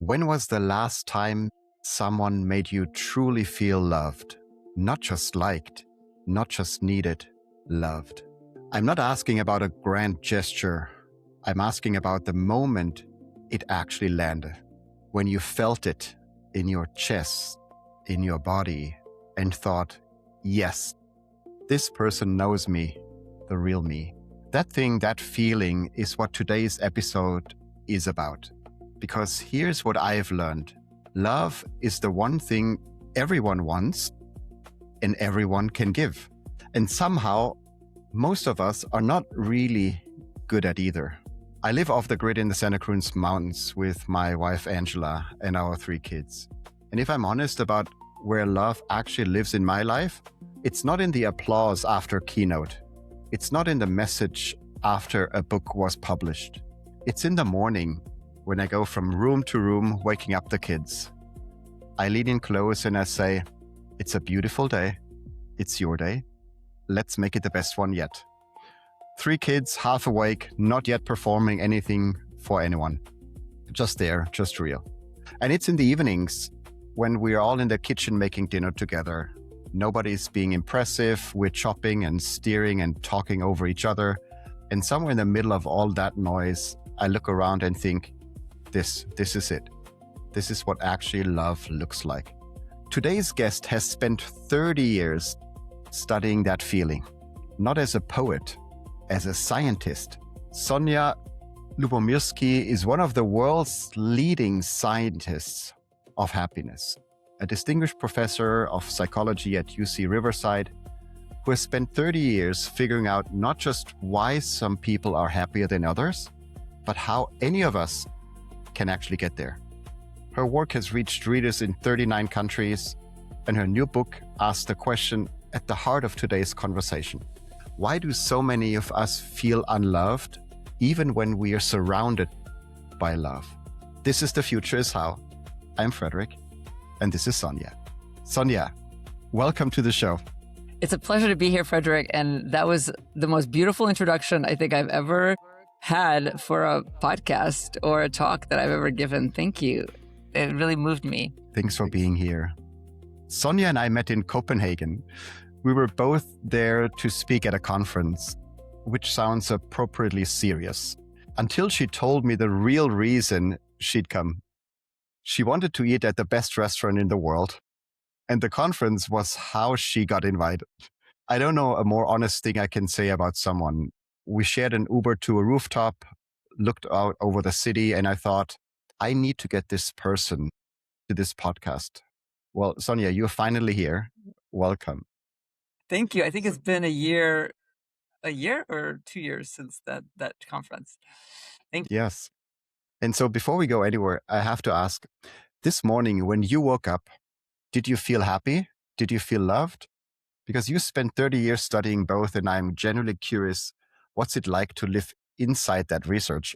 When was the last time someone made you truly feel loved? Not just liked, not just needed, loved. I'm not asking about a grand gesture. I'm asking about the moment it actually landed. When you felt it in your chest, in your body, and thought, yes, this person knows me, the real me. That thing, that feeling is what today's episode is about. Because here's what I've learned. Love is the one thing everyone wants and everyone can give. And somehow, most of us are not really good at either. I live off the grid in the Santa Cruz Mountains with my wife Angela and our 3 kids. And if I'm honest about where love actually lives in my life, it's not in the applause after a keynote. It's not in the message after a book was published. It's in the morning when I go from room to room waking up the kids. I lean in close and I say, it's a beautiful day. It's your day. Let's make it the best one yet. 3 kids, half awake, not yet performing anything for anyone. Just there, just real. And it's in the evenings when we're all in the kitchen making dinner together. Nobody's being impressive. We're chopping and steering and talking over each other. And somewhere in the middle of all that noise, I look around and think, this is it. This is what actually love looks like. Today's guest has spent 30 years studying that feeling, not as a poet, as a scientist. Sonja Lyubomirsky is one of the world's leading scientists of happiness, a distinguished professor of psychology at UC Riverside, who has spent 30 years figuring out not just why some people are happier than others, but how any of us can actually get there. Her work has reached readers in 39 countries, and her new book asks the question at the heart of today's conversation. Why do so many of us feel unloved, even when we are surrounded by love? This is The Future is How. I'm Frederik, and this is Sonja. Sonja, welcome to the show. It's a pleasure to be here, Frederik, and that was the most beautiful introduction I think I've ever had for a podcast or a talk that I've ever given. Thank you. It really moved me. Thanks for being here. Sonja and I met in Copenhagen. We were both there to speak at a conference, which sounds appropriately serious, until she told me the real reason she'd come. She wanted to eat at the best restaurant in the world, and the conference was how she got invited. I don't know a more honest thing I can say about someone. We shared an Uber to a rooftop, looked out over the city, and I thought, I need to get this person to this podcast. Well, Sonja, you're finally here. Welcome. Thank you. I think it's been a year or 2 years since that conference. Thank you. Yes. And so before we go anywhere, I have to ask, this morning when you woke up, did you feel happy? Did you feel loved? Because you spent 30 years studying both, and I'm genuinely curious, what's it like to live inside that research?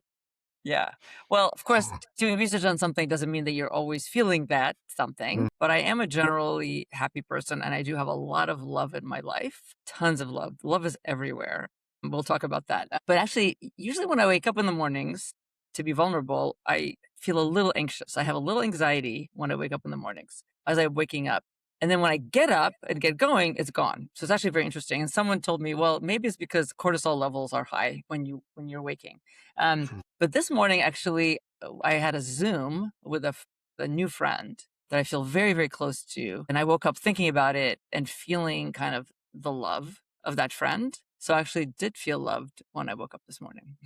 Yeah. Well, of course, doing research on something doesn't mean that you're always feeling that something, but I am a generally happy person, and I do have a lot of love in my life, tons of love. Love is everywhere. We'll talk about that. But actually, usually when I wake up in the mornings, to be vulnerable, I feel a little anxious. I have a little anxiety when I wake up in the mornings as I'm waking up. And then when I get up and get going, it's gone. So it's actually very interesting. And someone told me, well, maybe it's because cortisol levels are high when you're waking. But this morning, actually, I had a Zoom with a new friend that I feel very, very close to. And I woke up thinking about it and feeling kind of the love of that friend. So I actually did feel loved when I woke up this morning.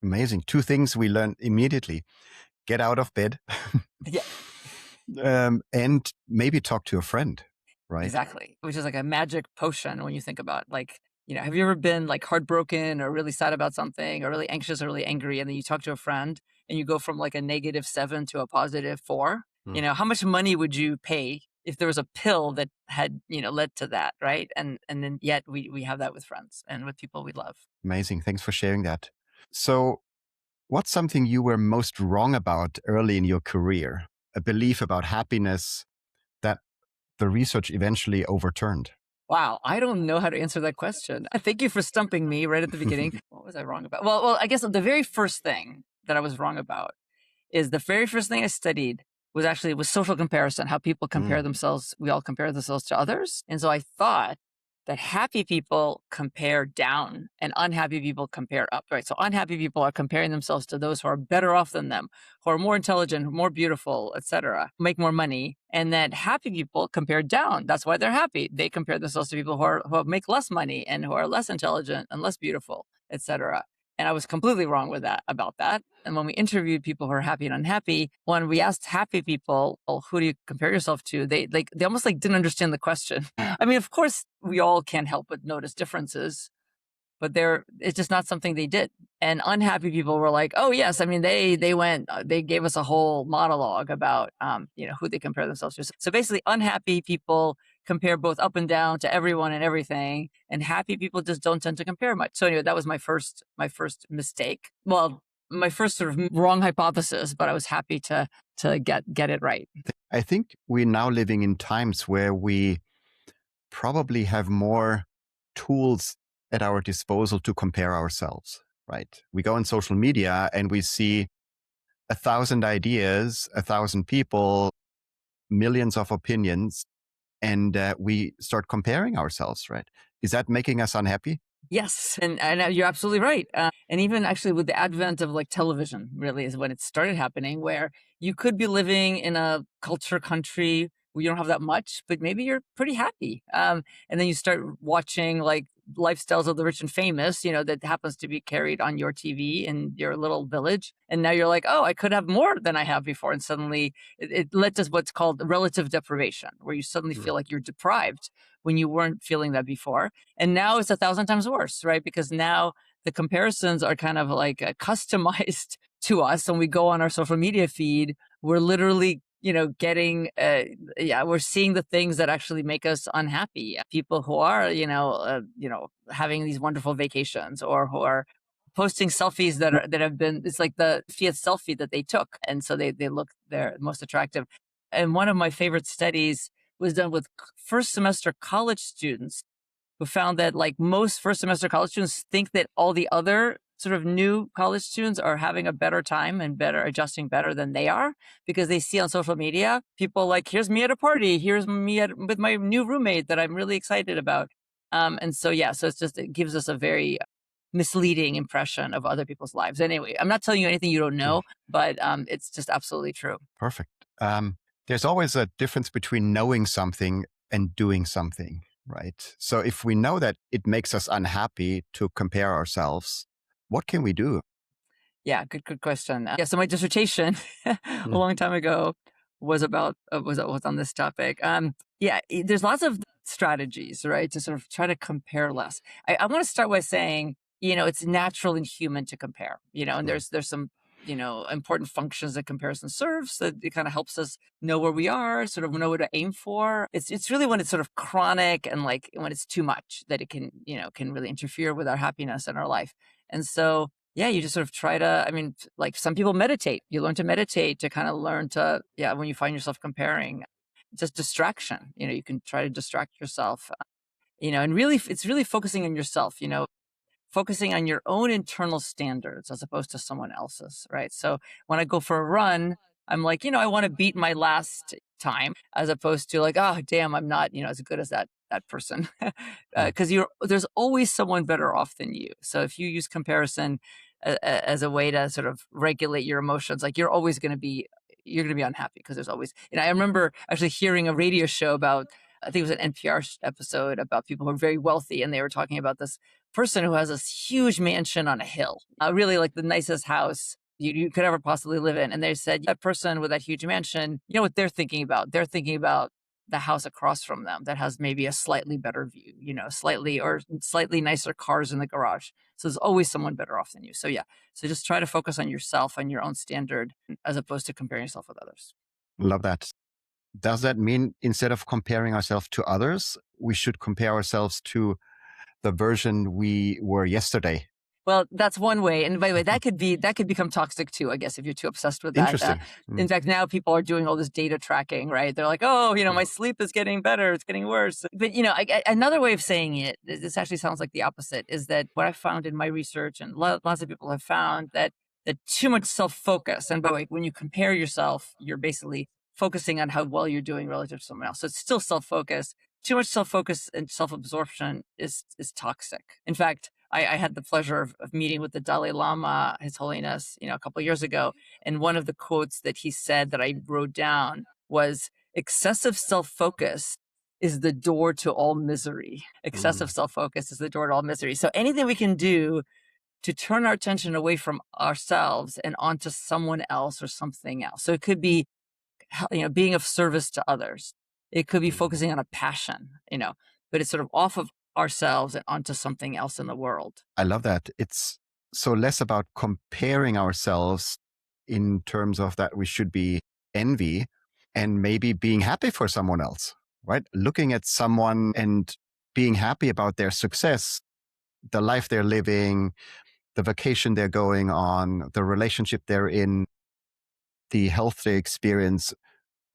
Amazing. 2 things we learned immediately. Get out of bed. Yeah. And maybe talk to a friend, right? Exactly. Which is like a magic potion when you think about, like, have you ever been like heartbroken or really sad about something or really anxious or really angry, and then you talk to a friend and you go from like a -7 to a +4? How much money would you pay if there was a pill that had, led to that, right? And then yet we have that with friends and with people we love. Amazing. Thanks for sharing that. So what's something you were most wrong about early in your career? A belief about happiness that the research eventually overturned? Wow, I don't know how to answer that question. Thank you for stumping me right at the beginning. What was I wrong about? Well, I guess the very first thing that I was wrong about is the very first thing I studied was social comparison, how people compare themselves. We all compare themselves to others. And so I thought that happy people compare down and unhappy people compare up, right? So unhappy people are comparing themselves to those who are better off than them, who are more intelligent, more beautiful, etc., make more money. And that happy people compare down. That's why they're happy. They compare themselves to people who make less money and who are less intelligent and less beautiful, etc. And I was completely wrong about that. And when we interviewed people who are happy and unhappy, when we asked happy people, well, who do you compare yourself to? They almost didn't understand the question. I mean, of course, we all can't help but notice differences, but it's just not something they did. And unhappy people were like, oh yes, I mean, they gave us a whole monologue about, who they compare themselves to. So basically unhappy people compare both up and down to everyone and everything. And happy people just don't tend to compare much. So anyway, that was my first mistake. Well, my first sort of wrong hypothesis, but I was happy to get it right. I think we're now living in times where we probably have more tools at our disposal to compare ourselves, right? We go on social media and we see 1,000 ideas, 1,000 people, millions of opinions, and we start comparing ourselves, right? Is that making us unhappy? Yes, and you're absolutely right. And even actually with the advent of television, really is when it started happening, where you could be living in a country where you don't have that much, but maybe you're pretty happy. And then you start watching lifestyles of the rich and famous, that happens to be carried on your TV in your little village. And now you're like, oh, I could have more than I have before. And suddenly it led to what's called relative deprivation, where you suddenly feel like you're deprived when you weren't feeling that before. And now it's 1,000 times worse, right? Because now the comparisons are kind of customized to us. When we go on our social media feed, we're literally getting, we're seeing the things that actually make us unhappy. People who are, having these wonderful vacations, or who are posting selfies that have been, it's like the 5th selfie that they took. And so they look their most attractive. And one of my favorite studies was done with first semester college students, who found that most first semester college students think that all the other sort of new college students are having a better time and adjusting better than they are, because they see on social media people here's me at a party, here's me with my new roommate that I'm really excited about. And so, so it gives us a very misleading impression of other people's lives. Anyway, I'm not telling you anything you don't know, but it's just absolutely true. Perfect. There's always a difference between knowing something and doing something, right? So if we know that it makes us unhappy to compare ourselves, what can we do? Yeah, good question. So my dissertation a long time ago was about was on this topic. There's lots of strategies, right, to sort of try to compare less. I want to start by saying, it's natural and human to compare, and there's some important functions that comparison serves, that it kind of helps us know where we are, sort of know what to aim for. It's really when it's sort of chronic and when it's too much that it can really interfere with our happiness and our life. And so, you just sort of try to, some people meditate. You learn to meditate to kind of learn to, when you find yourself comparing, just distraction, you can try to distract yourself, and really, it's really focusing on yourself, focusing on your own internal standards as opposed to someone else's, right? So when I go for a run, I'm like, I want to beat my last time, as opposed to oh, damn, I'm not, as good as that person. Because there's always someone better off than you. So if you use comparison as a way to sort of regulate your emotions, you're always going to be, unhappy, because there's always, I remember actually hearing a radio show about, I think it was an NPR episode about people who are very wealthy, and they were talking about this person who has this huge mansion on a hill, really the nicest house you could ever possibly live in. And they said that person with that huge mansion, you know what they're thinking about? They're thinking about the house across from them that has maybe a slightly better view, slightly nicer cars in the garage. So there's always someone better off than you. So so just try to focus on yourself and your own standard, as opposed to comparing yourself with others. Love that. Does that mean instead of comparing ourselves to others, we should compare ourselves to the version we were yesterday? Well, that's one way. And by the way, that could become toxic too, I guess, if you're too obsessed with that. Interesting. In fact, now people are doing all this data tracking, right? They're like, oh, my sleep is getting better, it's getting worse. But, another way of saying it, this actually sounds like the opposite, is that what I found in my research, and lots of people have found, that that too much self-focus, and by the way, when you compare yourself, you're basically focusing on how well you're doing relative to someone else. So it's still self-focus. Too much self-focus and self-absorption is toxic. In fact, I had the pleasure of meeting with the Dalai Lama, His Holiness, a couple of years ago. And one of the quotes that he said that I wrote down was, excessive self-focus is the door to all misery. Excessive self-focus is the door to all misery. So anything we can do to turn our attention away from ourselves and onto someone else or something else. So it could be, being of service to others. It could be focusing on a passion, but it's sort of off of ourselves and onto something else in the world. I love that. It's so less about comparing ourselves in terms of that we should be envy, and maybe being happy for someone else, right? Looking at someone and being happy about their success, the life they're living, the vacation they're going on, the relationship they're in, the health they experience.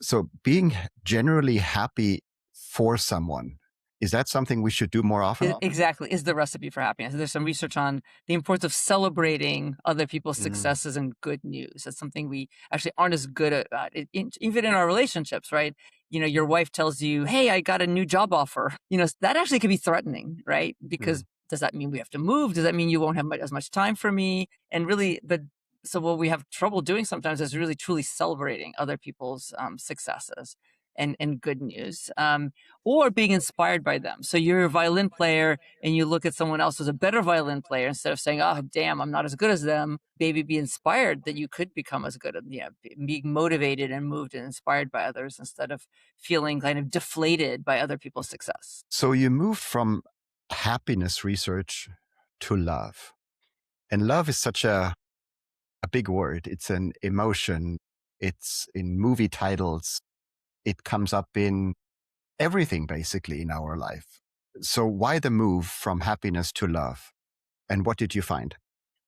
So being generally happy for someone, is that something we should do more often? Exactly, is the recipe for happiness. There's some research on the importance of celebrating other people's successes and good news. That's something we actually aren't as good at, even in our relationships, right? Your wife tells you, hey, I got a new job offer. That actually could be threatening, right? Because does that mean we have to move? Does that mean you won't have as much time for me? And really, so what we have trouble doing sometimes is really truly celebrating other people's successes and good news, or being inspired by them. So you're a violin player and you look at someone else who's a better violin player, instead of saying, oh, damn, I'm not as good as them, maybe be inspired that you could become as good, being motivated and moved and inspired by others instead of feeling kind of deflated by other people's success. So you moved from happiness research to love. And love is such a big word. It's an emotion. It's in movie titles. It comes up in everything basically in our life. So why the move from happiness to love? And what did you find?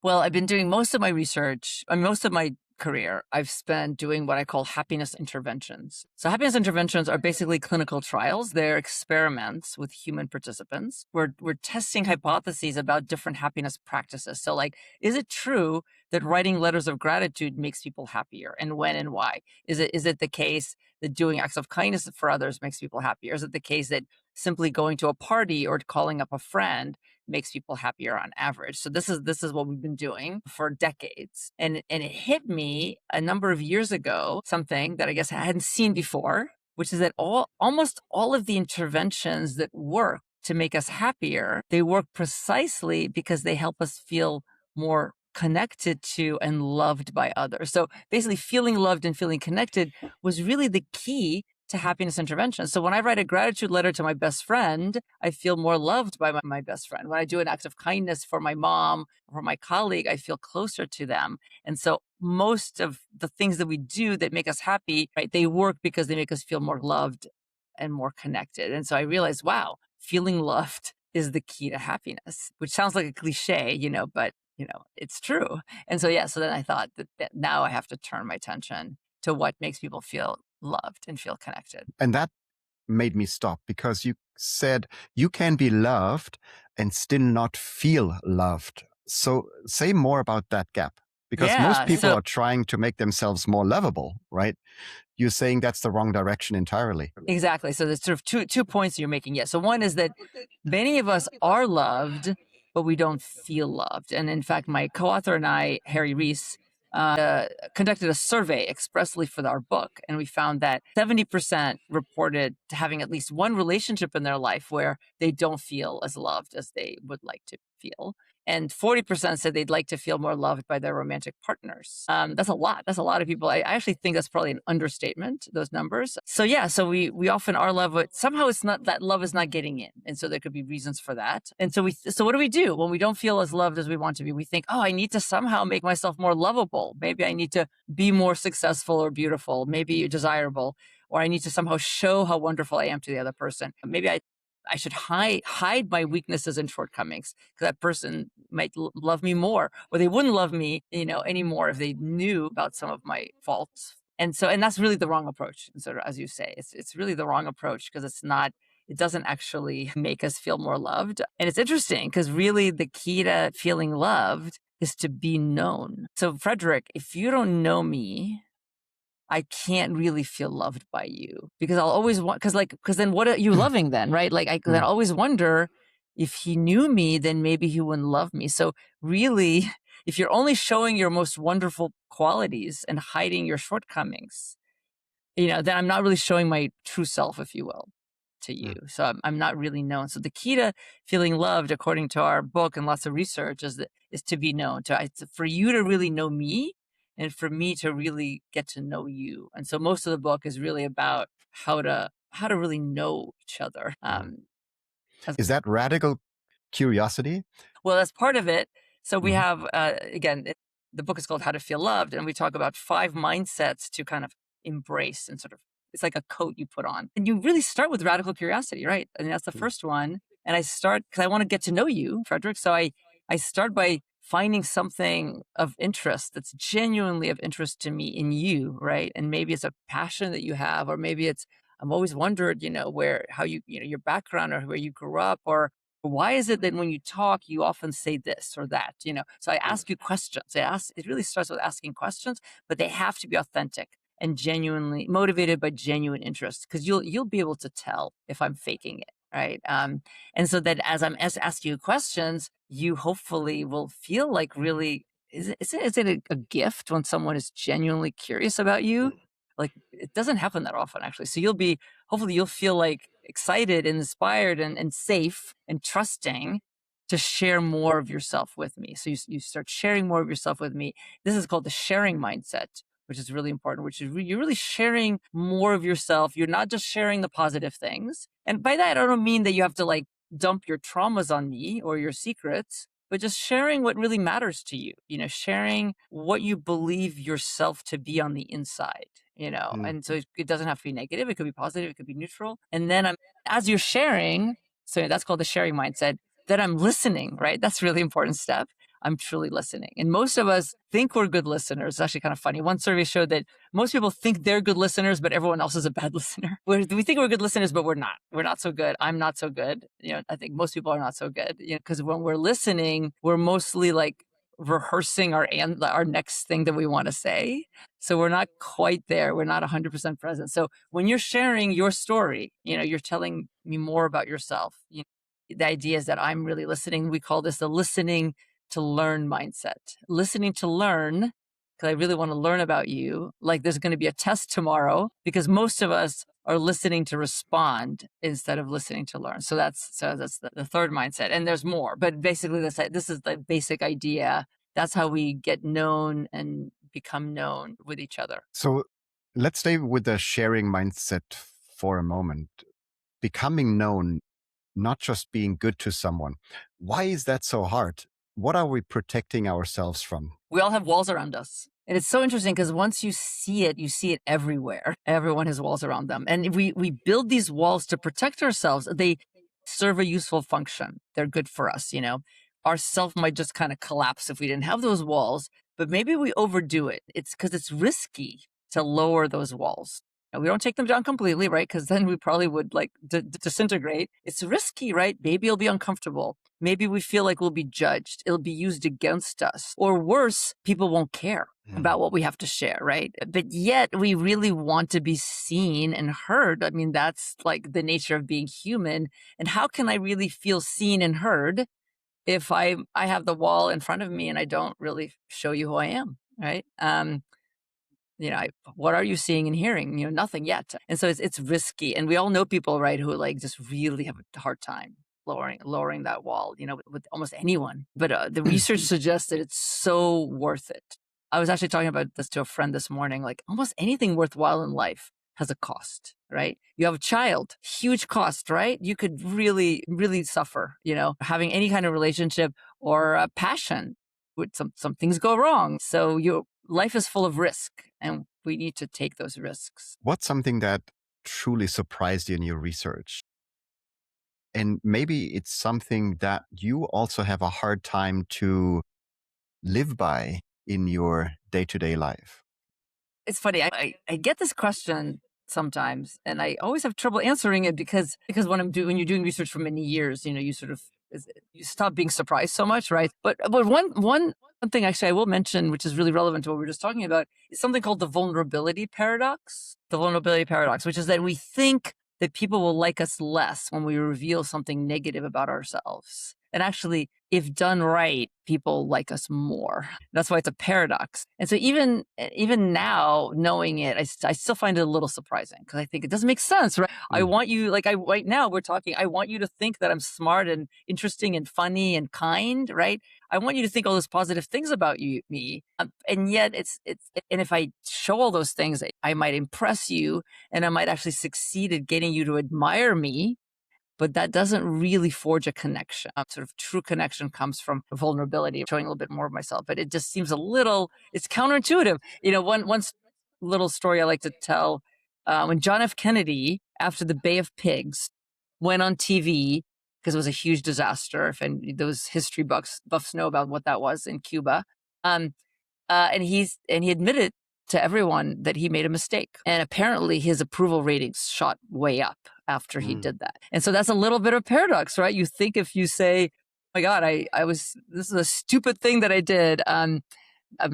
Well, I've been doing most of my research, most of my career, I've spent doing what I call happiness interventions. So happiness interventions are basically clinical trials. They're experiments with human participants. We're testing hypotheses about different happiness practices. So like, is it true that writing letters of gratitude makes people happier, and when and why? Is it the case that doing acts of kindness for others makes people happier? Is it the case that simply going to a party or calling up a friend makes people happier on average? So this is what we've been doing for decades. And it hit me a number of years ago, something that I guess I hadn't seen before, which is that almost all of the interventions that work to make us happier, they work precisely because they help us feel more connected to and loved by others. So basically feeling loved and feeling connected was really the key to happiness intervention. So when I write a gratitude letter to my best friend, I feel more loved by my best friend. When I do an act of kindness for my mom or my colleague, I feel closer to them. And so most of the things that we do that make us happy, right, they work because they make us feel more loved and more connected. And so I realized, wow, feeling loved is the key to happiness, which sounds like a cliche, but it's true. And so, so then I thought that now I have to turn my attention to what makes people feel loved and feel connected. And that made me stop, because you said you can be loved and still not feel loved. So say more about that gap, because most people are trying to make themselves more lovable, right? You're saying that's the wrong direction entirely. Exactly. So there's sort of two points you're making. Yeah. So one is that many of us are loved, but we don't feel loved. And in fact, my co-author and I, Harry Reis, conducted a survey expressly for our book, and we found that 70% reported having at least one relationship in their life where they don't feel as loved as they would like to feel. And 40% said they'd like to feel more loved by their romantic partners. That's a lot. That's a lot of people. I actually think that's probably an understatement, those numbers. So so we often are loved, but somehow it's not, that love is not getting in. And so there could be reasons for that. And so what do we do when we don't feel as loved as we want to be? We think, oh, I need to somehow make myself more lovable. Maybe I need to be more successful or beautiful, maybe desirable, or I need to somehow show how wonderful I am to the other person. Maybe I should hide my weaknesses and shortcomings, because that person might love me more, or they wouldn't love me, anymore if they knew about some of my faults. And that's really the wrong approach. And so, as you say, it's really the wrong approach, because it doesn't actually make us feel more loved. And it's interesting because really the key to feeling loved is to be known. So Frederik, if you don't know me, I can't really feel loved by you, because I'll always want, because then what are you loving then, right? Like I always wonder, if he knew me, then maybe he wouldn't love me. So really, if you're only showing your most wonderful qualities and hiding your shortcomings, then I'm not really showing my true self, if you will, to you. So I'm not really known. So the key to feeling loved, according to our book and lots of research, is to be known. For you to really know me, and for me to really get to know you. And so most of the book is really about how to really know each other. Is that radical curiosity? Well, that's part of it. So we have, again, the book is called How to Feel Loved, and we talk about 5 mindsets to kind of embrace and sort of, it's like a coat you put on. And you really start with radical curiosity, right? I mean, that's the first one. And I start, because I want to get to know you, Frederik. So I start by finding something of interest that's genuinely of interest to me in you, right? And maybe it's a passion that you have, or maybe it's, I've always wondered, how you, your background, or where you grew up, or why is it that when you talk, you often say this or that, So I ask you questions. It really starts with asking questions, but they have to be authentic and genuinely motivated by genuine interest, because you'll be able to tell if I'm faking it, right? And so that as I'm asking you questions, you hopefully will feel like, really, is it a gift when someone is genuinely curious about you? Like, it doesn't happen that often, actually. So hopefully you'll feel like excited and inspired and safe and trusting to share more of yourself with me. So you start sharing more of yourself with me. This is called the sharing mindset, which is really important, which is you're really sharing more of yourself. You're not just sharing the positive things. And by that, I don't mean that you have to like dump your traumas on me or your secrets, but just sharing what really matters to you, sharing what you believe yourself to be on the inside, and so it doesn't have to be negative. It could be positive. It could be neutral. And then as you're sharing, so that's called the sharing mindset, that I'm listening, right? That's a really important step. I'm truly listening. And most of us think we're good listeners. It's actually kind of funny. One survey showed that most people think they're good listeners, but everyone else is a bad listener. We think we're good listeners, but we're not. We're not so good. I'm not so good. I think most people are not so good, because when we're listening, we're mostly like rehearsing our next thing that we want to say. So we're not quite there. We're not 100% present. So when you're sharing your story, you're telling me more about yourself. The idea is that I'm really listening. We call this the listening to learn mindset. Listening to learn, because I really want to learn about you. Like there's going to be a test tomorrow, because most of us are listening to respond instead of listening to learn. So that's the third mindset. And there's more, but basically this is the basic idea. That's how we get known and become known with each other. So let's stay with the sharing mindset for a moment. Becoming known, not just being good to someone. Why is that so hard? What are we protecting ourselves from? We all have walls around us. And it's so interesting, because once you see it everywhere. Everyone has walls around them. And we build these walls to protect ourselves. They serve a useful function. They're good for us, Our self might just kind of collapse if we didn't have those walls, but maybe we overdo it. It's because it's risky to lower those walls. Now, we don't take them down completely, right? Because then we probably would like disintegrate. It's risky, right? Maybe it'll be uncomfortable. Maybe we feel like we'll be judged. It'll be used against us. Or worse, people won't care about what we have to share, right? But yet we really want to be seen and heard. I mean, that's like the nature of being human. And how can I really feel seen and heard if I have the wall in front of me and I don't really show you who I am, right? What are you seeing and hearing? Nothing yet. And so it's risky. And we all know people, right, who like just really have a hard time lowering that wall, with almost anyone. But the research suggests that it's so worth it. I was actually talking about this to a friend this morning, like almost anything worthwhile in life has a cost, right? You have a child, huge cost, right? You could really, really suffer, having any kind of relationship or a passion. Some things go wrong. So your life is full of risk, and we need to take those risks. What's something that truly surprised you in your research? And maybe it's something that you also have a hard time to live by in your day-to-day life. It's funny. I get this question sometimes, and I always have trouble answering it because when you're doing research for many years, you sort of you stop being surprised so much, right? But one One thing actually I will mention, which is really relevant to what we were just talking about, is something called the vulnerability paradox. The vulnerability paradox, which is that we think that people will like us less when we reveal something negative about ourselves. And actually, if done right, people like us more. That's why it's a paradox. And so even now, knowing it, I still find it a little surprising because I think it doesn't make sense, right? I want you, right now we're talking, I want you to think that I'm smart and interesting and funny and kind, right? I want you to think all those positive things about me. And yet and if I show all those things, I might impress you and I might actually succeed at getting you to admire me. But that doesn't really forge a connection. Sort of true connection comes from vulnerability, showing a little bit more of myself. But it just seems it's counterintuitive. One little story I like to tell, when John F. Kennedy, after the Bay of Pigs, went on TV, because it was a huge disaster, and those history buffs know about what that was in Cuba. And he admitted to everyone that he made a mistake. And apparently his approval ratings shot way up after he did that. And so that's a little bit of a paradox, right? You think if you say, oh my God, this is a stupid thing that I did. I'm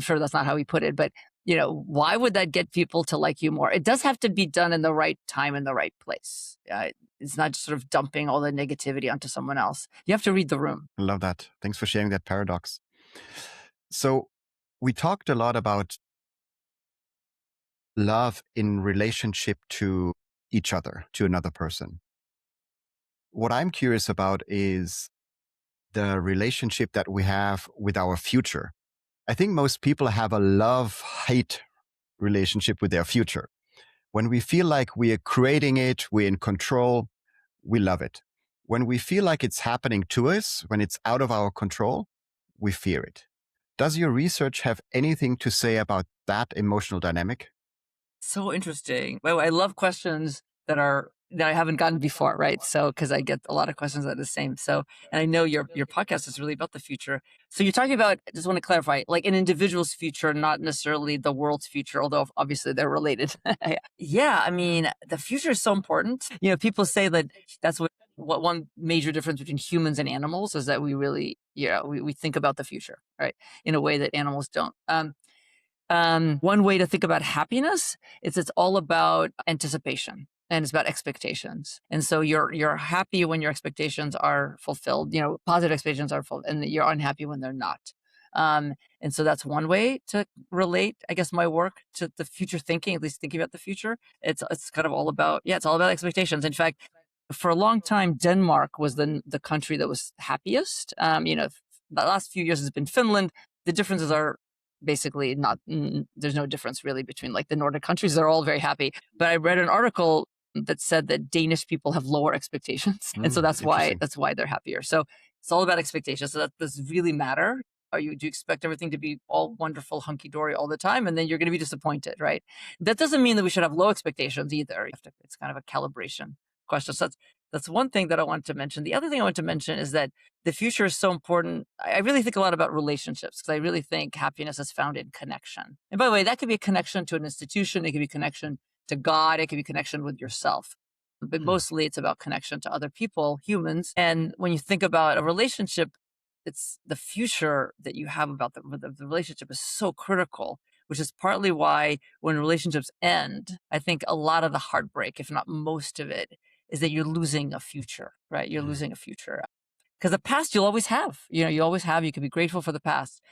sure that's not how he put it, but why would that get people to like you more? It does have to be done in the right time and the right place. It's not just sort of dumping all the negativity onto someone else. You have to read the room. I love that. Thanks for sharing that paradox. So we talked a lot about love in relationship to each other, to another person. What I'm curious about is the relationship that we have with our future. I think most people have a love-hate relationship with their future. When we feel like we are creating it, we're in control, we love it. When we feel like it's happening to us, when it's out of our control, we fear it. Does your research have anything to say about that emotional dynamic? So interesting. Well, I love questions that I haven't gotten before, right? So, because I get a lot of questions that are the same. So, and I know your podcast is really about the future. So you're talking about, I just want to clarify, like an individual's future, not necessarily the world's future, although obviously they're related. Yeah, I mean, the future is so important. People say that that's what one major difference between humans and animals is that we really, we think about the future, right? In a way that animals don't. One way to think about happiness is it's all about anticipation and it's about expectations. And so you're happy when your expectations are fulfilled, positive expectations are fulfilled, and you're unhappy when they're not. And so that's one way to relate, I guess, my work to the future thinking, at least thinking about the future. It's kind of all about, it's all about expectations. In fact, for a long time, Denmark was the country that was happiest. The last few years has been Finland. The differences are basically not, there's no difference really between like the Nordic countries. They're all very happy. But I read an article that said that Danish people have lower expectations. And so that's why they're happier. So it's all about expectations. So that does really matter. Do you expect everything to be all wonderful, hunky-dory all the time? And then you're going to be disappointed, right? That doesn't mean that we should have low expectations either. It's kind of a calibration question. So that's one thing that I wanted to mention. The other thing I want to mention is that the future is so important. I really think a lot about relationships because I really think happiness is found in connection. And by the way, that could be a connection to an institution. It could be connection to God. It could be connection with yourself. But mostly it's about connection to other people, humans. And when you think about a relationship, it's the future that you have about the relationship is so critical, which is partly why when relationships end, I think a lot of the heartbreak, if not most of it, is that you're losing a future, right? You're losing a future. Because the past you'll always have, you always have, you can be grateful for the past.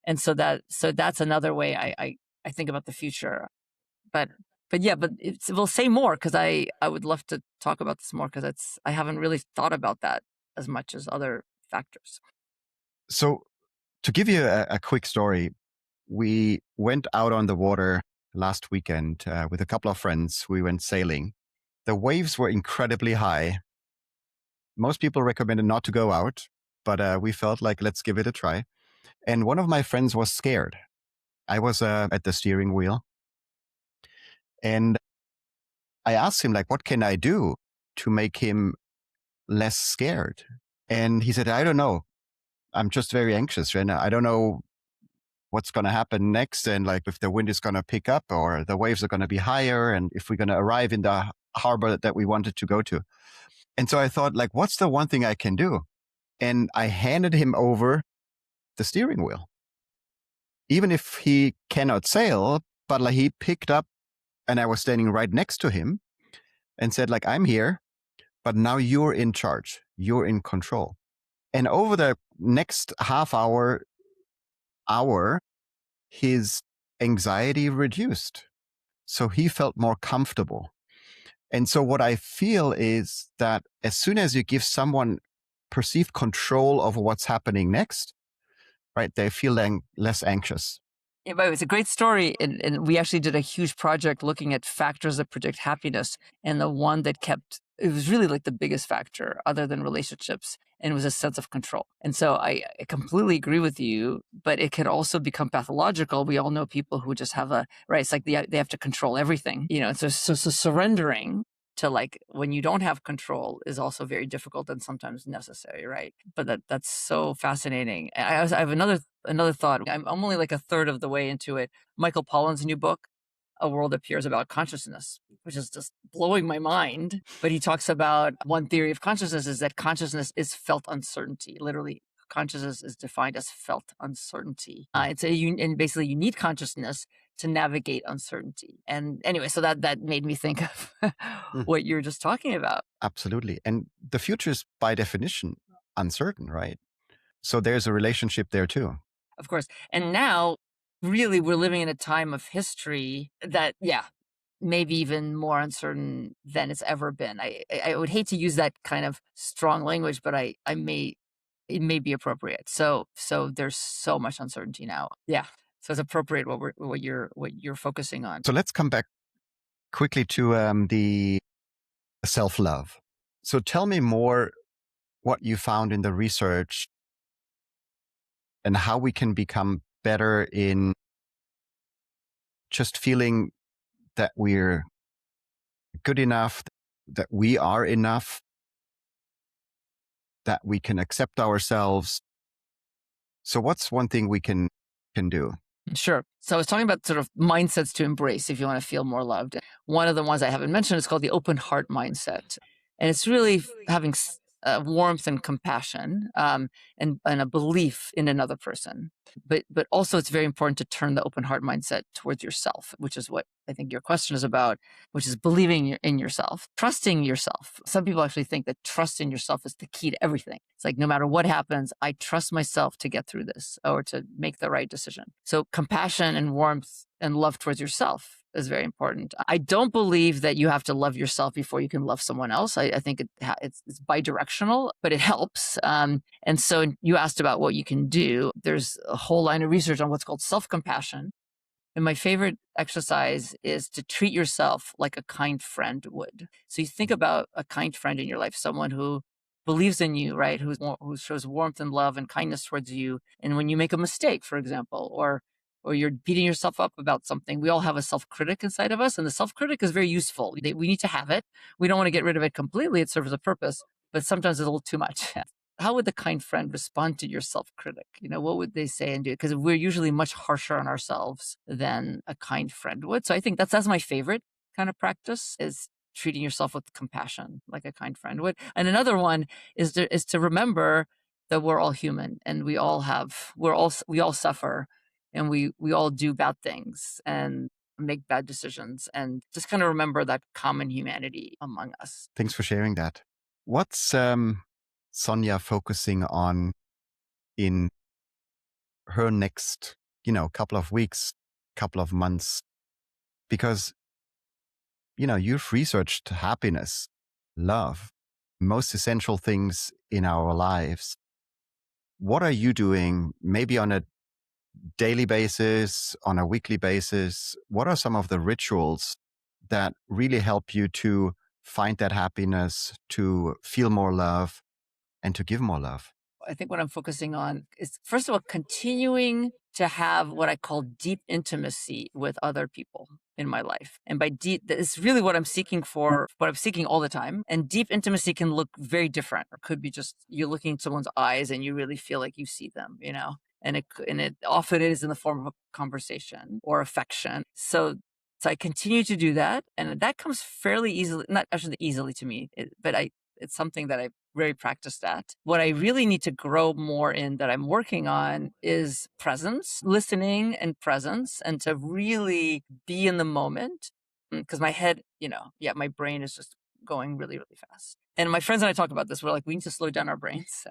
And so that's another way I think about the future. But we'll say more because I would love to talk about this more because I haven't really thought about that as much as other factors. So to give you a quick story, we went out on the water last weekend with a couple of friends. We went sailing. The waves were incredibly high. Most people recommended not to go out, but we felt like, let's give it a try. And one of my friends was scared. I was at the steering wheel. And I asked him, like, what can I do to make him less scared? And he said, I don't know. I'm just very anxious right now. I don't know what's going to happen next. And like if the wind is going to pick up or the waves are going to be higher and if we're going to arrive in the harbor that we wanted to go to. And so I thought, like, what's the one thing I can do? And I handed him over the steering wheel. even if he cannot sail, but like he picked up and I was standing right next to him and said like, I'm here, but now you're in charge. You're in control. And over the next half hour, his anxiety reduced. So he felt more comfortable. And so what I feel is that as soon as you give someone perceived control over what's happening next, right, they feel less anxious. Yeah, but it's a great story. And we actually did a huge project looking at factors that predict happiness. And the one that it was really like the biggest factor other than relationships. And it was a sense of control. And so I completely agree with you, but it can also become pathological. We all know people who just have it's like they have to control everything, so surrendering to like when you don't have control is also very difficult and sometimes necessary, right? But that's so fascinating. I have another thought. I'm only like a third of the way into it. Michael Pollan's new book, A World Appears, about consciousness, which is just blowing my mind. But he talks about one theory of consciousness is that consciousness is felt uncertainty. Literally, consciousness is defined as felt uncertainty. And basically you need consciousness to navigate uncertainty. And anyway, so that made me think of what you're just talking about. Absolutely. And the future is by definition uncertain, right? So there's a relationship there too. Of course. And now really we're living in a time of history that, maybe even more uncertain than it's ever been. I would hate to use that kind of strong language, but it may be appropriate. So there's so much uncertainty now. Yeah. So it's appropriate what you're focusing on. So let's come back quickly to the self-love. So tell me more what you found in the research and how we can become better in just feeling that we're good enough, that we are enough, that we can accept ourselves. So what's one thing we can do? Sure. So I was talking about sort of mindsets to embrace if you want to feel more loved. One of the ones I haven't mentioned is called the open heart mindset. And it's really having warmth and compassion and a belief in another person. But also it's very important to turn the open heart mindset towards yourself, which is what I think your question is about, which is believing in yourself, trusting yourself. Some people actually think that trust in yourself is the key to everything. It's like, no matter what happens, I trust myself to get through this or to make the right decision. So compassion and warmth and love towards yourself is very important. I don't believe that you have to love yourself before you can love someone else. I think it's bidirectional, but it helps. And so you asked about what you can do. There's a whole line of research on what's called self-compassion. And my favorite exercise is to treat yourself like a kind friend would. So you think about a kind friend in your life, someone who believes in you, right? Who shows warmth and love and kindness towards you. And when you make a mistake, for example, or you're beating yourself up about something, we all have a self-critic inside of us. And the self-critic is very useful. We need to have it. We don't want to get rid of it completely. It serves a purpose, but sometimes it's a little too much. How would the kind friend respond to your self-critic? What would they say and do? Because we're usually much harsher on ourselves than a kind friend would. So I think that's my favorite kind of practice, is treating yourself with compassion like a kind friend would. And another one is to remember that we're all human and we all suffer and we all do bad things and make bad decisions, and just kind of remember that common humanity among us. Thanks for sharing that. What's Sonja focusing on in her next, couple of weeks, couple of months? Because, you've researched happiness, love, most essential things in our lives. What are you doing maybe on a daily basis, on a weekly basis? What are some of the rituals that really help you to find that happiness, to feel more love, and to give more love? I think what I'm focusing on is, first of all, continuing to have what I call deep intimacy with other people in my life. And by deep, it's really what I'm seeking all the time. And deep intimacy can look very different, or could be just you're looking into someone's eyes and you really feel like you see them, and it often is in the form of a conversation or affection. So I continue to do that. And that comes fairly easily, not actually easily to me, but it's something that I've very practiced at. What I really need to grow more in that I'm working on is presence, listening and presence, and to really be in the moment. Because my head, my brain is just going really, really fast. And my friends and I talk about this. We're like, we need to slow down our brains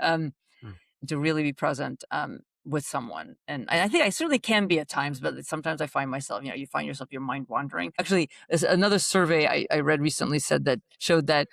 to really be present with someone. And I think I certainly can be at times, but sometimes I find myself, you find yourself, your mind wandering. Actually, there's another survey I read recently showed that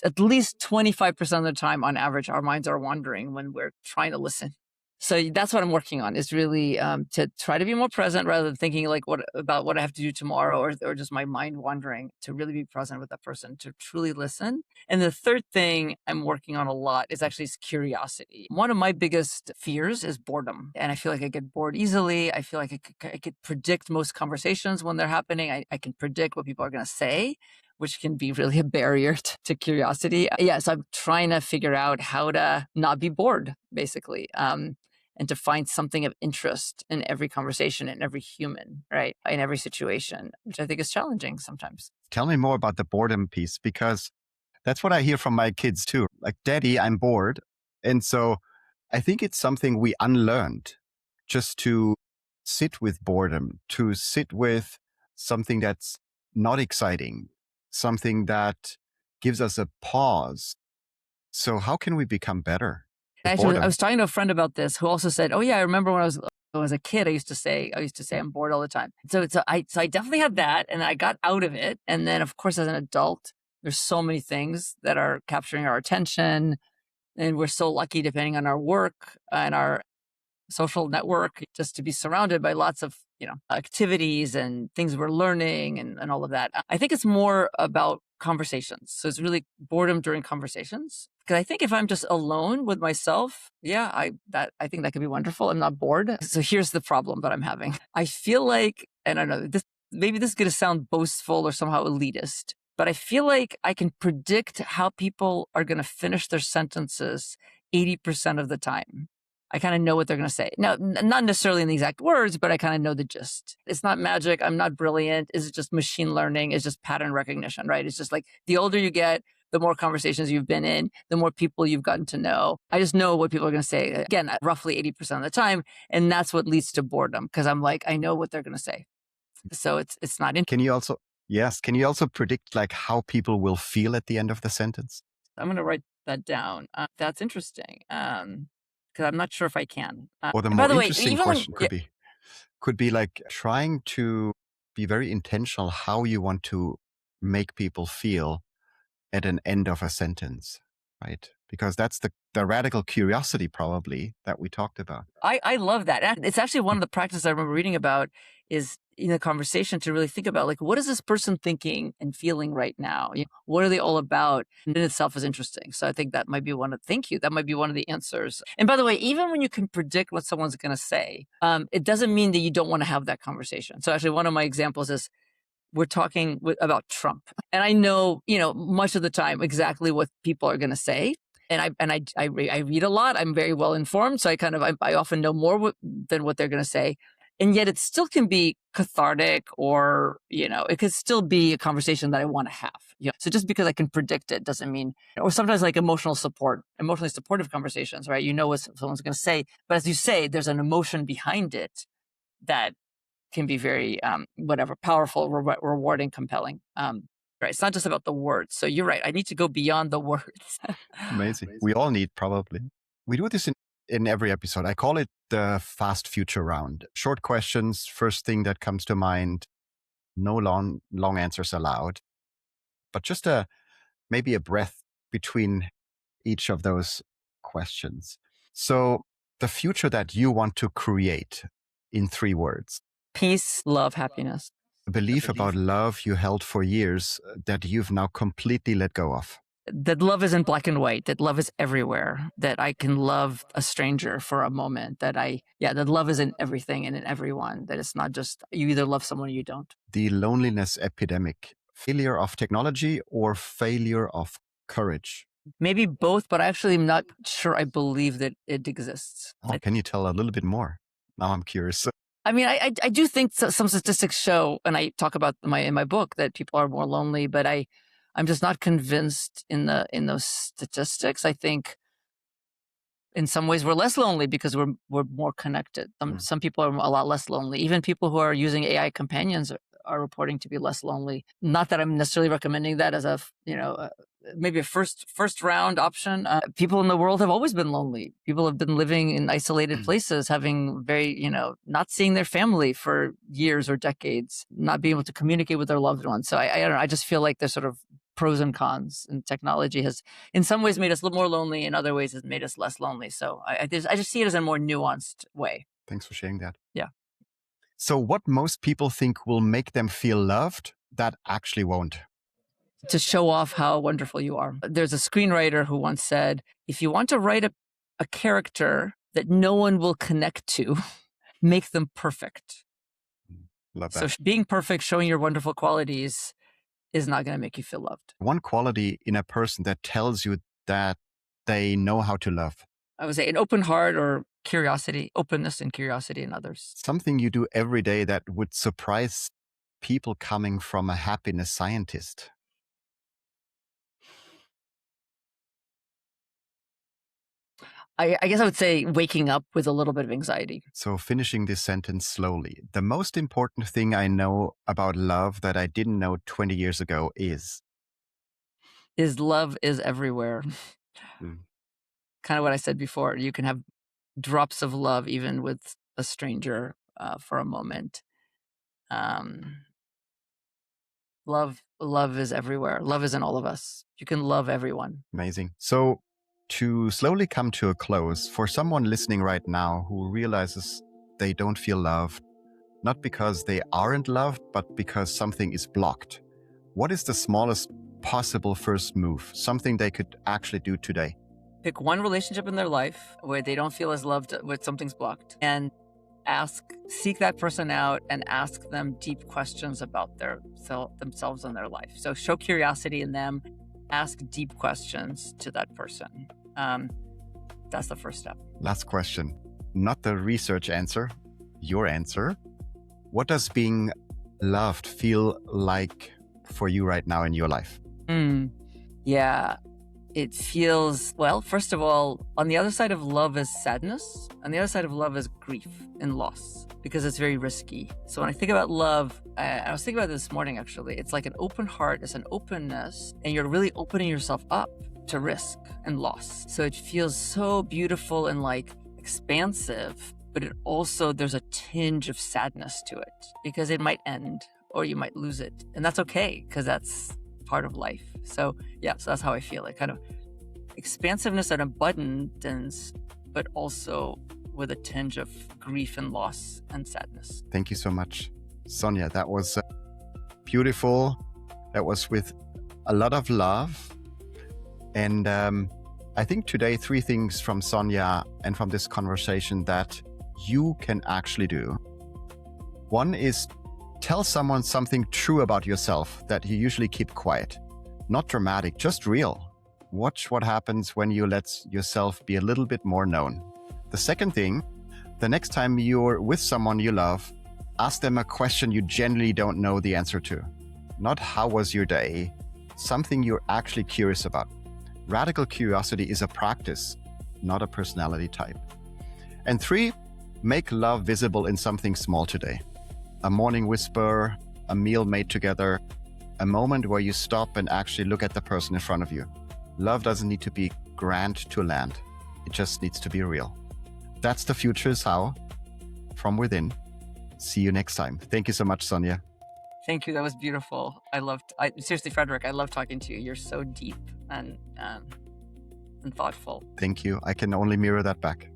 at least 25% of the time on average, our minds are wandering when we're trying to listen. So that's what I'm working on, is really to try to be more present rather than thinking like about what I have to do tomorrow or just my mind wandering, to really be present with that person, to truly listen. And the third thing I'm working on a lot is actually curiosity. One of my biggest fears is boredom. And I feel like I get bored easily. I feel like I could predict most conversations when they're happening. I can predict what people are going to say, which can be really a barrier to curiosity. So I'm trying to figure out how to not be bored, basically. And to find something of interest in every conversation, in every human, right? In every situation, which I think is challenging sometimes. Tell me more about the boredom piece, because that's what I hear from my kids too. Like, Daddy, I'm bored. And so I think it's something we unlearned, just to sit with boredom, to sit with something that's not exciting, something that gives us a pause. So how can we become better? Actually, I was talking to a friend about this who also said, "Oh yeah, I remember when I was a kid, I used to say I'm bored all the time." So I definitely had that, and I got out of it. And then, of course, as an adult, there's so many things that are capturing our attention, and we're so lucky, depending on our work and our social network, just to be surrounded by lots of activities and things we're learning and all of that. I think it's more about conversations. So it's really boredom during conversations. Because I think if I'm just alone with myself, I think that could be wonderful. I'm not bored. So here's the problem that I'm having. I feel like, and I don't know, maybe this is going to sound boastful or somehow elitist, but I feel like I can predict how people are going to finish their sentences 80% of the time. I kind of know what they're going to say. Now, not necessarily in the exact words, but I kind of know the gist. It's not magic. I'm not brilliant. It's just machine learning. It's just pattern recognition, right? It's just like the older you get, the more conversations you've been in, the more people you've gotten to know. I just know what people are going to say, again, roughly 80% of the time. And that's what leads to boredom, because I'm like, I know what they're going to say. So it's not interesting. Can you also predict like how people will feel at the end of the sentence? I'm going to write that down. That's interesting. Because I'm not sure if I can. Or the more interesting question could be like trying to be very intentional how you want to make people feel at an end of a sentence, right? Because that's the radical curiosity probably that we talked about. I love that. It's actually one of the practices I remember reading about is in a conversation to really think about, like, what is this person thinking and feeling right now? What are they all about? And in itself is interesting. So I think that might be that might be one of the answers. And by the way, even when you can predict what someone's going to say, it doesn't mean that you don't want to have that conversation. So actually one of my examples is, we're talking about Trump, and I know, much of the time exactly what people are going to say. And I read a lot. I'm very well informed. So I often know more than what they're going to say. And yet it still can be cathartic, or, it could still be a conversation that I want to have. So just because I can predict it doesn't mean, or sometimes like emotionally supportive conversations, right? You know what someone's going to say, but as you say, there's an emotion behind it that can be very, powerful, rewarding, compelling. Right. It's not just about the words. So you're right. I need to go beyond the words. Amazing. We all need, probably. We do this in every episode. I call it the fast future round. Short questions, first thing that comes to mind, no long answers allowed, but just maybe a breath between each of those questions. So the future that you want to create in 3 words. Peace, love, happiness. A belief about love you held for years that you've now completely let go of. That love isn't black and white, that love is everywhere, that I can love a stranger for a moment, that love is in everything and in everyone, that it's not just you either love someone or you don't. The loneliness epidemic, failure of technology or failure of courage? Maybe both, but I actually am not sure I believe that it exists. Can you tell a little bit more? Now I'm curious. I mean, I do think some statistics show, and I talk about in my book, that people are more lonely, but I I'm just not convinced in those statistics. I think in some ways we're less lonely because we're more connected. Some people are a lot less lonely. Even people who are using AI companions are reporting to be less lonely. Not that I'm necessarily recommending that as a maybe a first round option. People in the world have always been lonely. People have been living in isolated places, having not seeing their family for years or decades, not being able to communicate with their loved ones. So I don't know. I just feel like there's sort of pros and cons, and technology has in some ways made us a little more lonely, in other ways has made us less lonely. So I just see it as a more nuanced way. Thanks for sharing that. Yeah. So what most people think will make them feel loved, that actually won't. To show off how wonderful you are. There's a screenwriter who once said, if you want to write a character that no one will connect to, make them perfect. Love that. So being perfect, showing your wonderful qualities is not going to make you feel loved. One quality in a person that tells you that they know how to love. I would say an open heart or curiosity, openness and curiosity in others. Something you do every day that would surprise people coming from a happiness scientist. I guess I would say waking up with a little bit of anxiety. So finishing this sentence slowly. The most important thing I know about love that I didn't know 20 years ago is love is everywhere. Kind of what I said before. You can have drops of love even with a stranger for a moment. Love is everywhere. Love is in all of us. You can love everyone. Amazing. So to slowly come to a close, for someone listening right now who realizes they don't feel loved, not because they aren't loved, but because something is blocked, what is the smallest possible first move? Something they could actually do today? Pick one relationship in their life where they don't feel as loved, where something's blocked, and seek that person out and ask them deep questions about themselves and their life. So show curiosity in them, ask deep questions to that person. That's the first step. Last question, not the research answer, your answer. What does being loved feel like for you right now in your life? Yeah. It feels, well, first of all, on the other side of love is sadness. On the other side of love is grief and loss, because it's very risky. So when I think about love, I was thinking about this morning, actually. It's like an open heart, it's an openness, and you're really opening yourself up to risk and loss. So it feels so beautiful and like expansive, but it also, there's a tinge of sadness to it because it might end or you might lose it. And that's okay, because that's part of life. So yeah, so that's how I feel it, kind of expansiveness and abundance, but also with a tinge of grief and loss and sadness. Thank you so much, Sonja. That was beautiful. That was with a lot of love. And I think today, 3 things from Sonja and from this conversation that you can actually do. One is tell someone something true about yourself that you usually keep quiet. Not dramatic, just real. Watch what happens when you let yourself be a little bit more known. The second thing, the next time you're with someone you love, ask them a question you genuinely don't know the answer to. Not how was your day, something you're actually curious about. Radical curiosity is a practice, not a personality type. And 3, make love visible in something small today. A morning whisper, a meal made together, a moment where you stop and actually look at the person in front of you. Love doesn't need to be grand to land. It just needs to be real. That's The Future is How, from within. See you next time. Thank you so much, Sonja. Thank you. That was beautiful. Seriously, Frederik, I love talking to you. You're so deep and thoughtful. Thank you. I can only mirror that back.